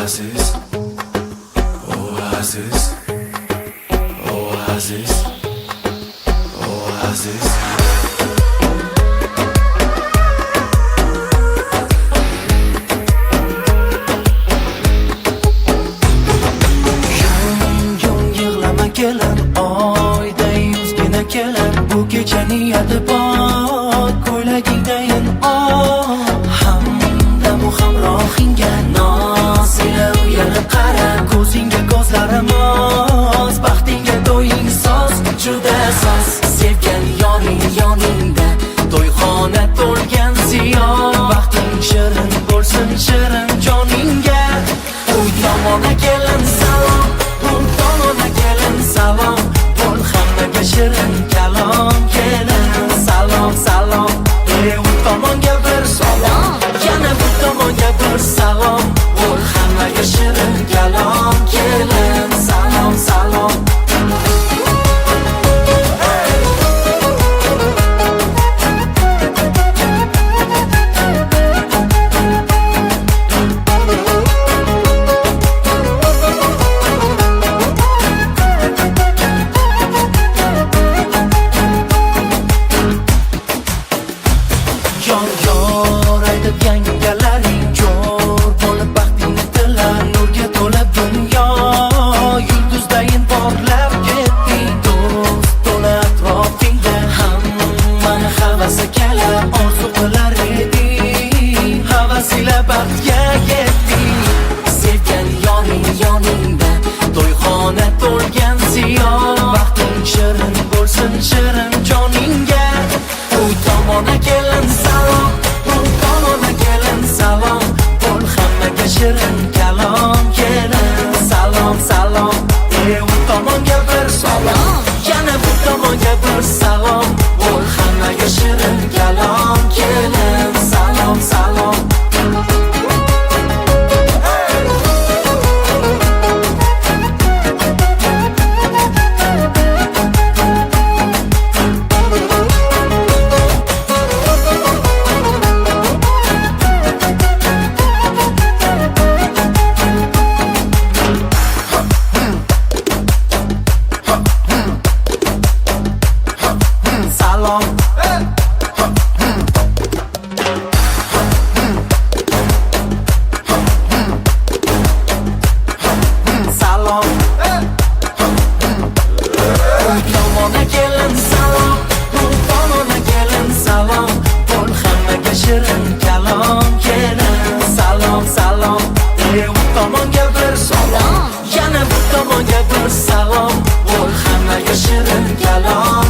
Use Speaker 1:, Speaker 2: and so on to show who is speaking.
Speaker 1: Oasis, Oasis, Oasis, Oasis.
Speaker 2: Kelin oyda yuzgina kelin bu kecha niyati bor ko'ylagingdayin hamdamu hamrohingga noz ila uyalib qara ko'zingga ko'zlarim oz baxtingga to'ying soz juda soz sevgan yoring yoningda to'yxona to'lgan ziyon baxting shirin bo'lsin shirin joningga uy tomona kelin salom salom bo'l hammaga shirin kalom kelin salom salom u tomonga bir salom yana bu tomonga bir salom bo'l hammaga shirin kalom kelin salom salom shirin joningga uy tomona kelin salom u tomona kelin salom bo'l hammaga shirin kalom kelin salom salom u tomonga bir salom yana bu tomonga bir salom bo'l hammaga shirin kalom kelin salom salom shirin kalom kelin salom salom u tomonga bir salom yana bu tomonga bir salom bo'l hammaga shirin kalom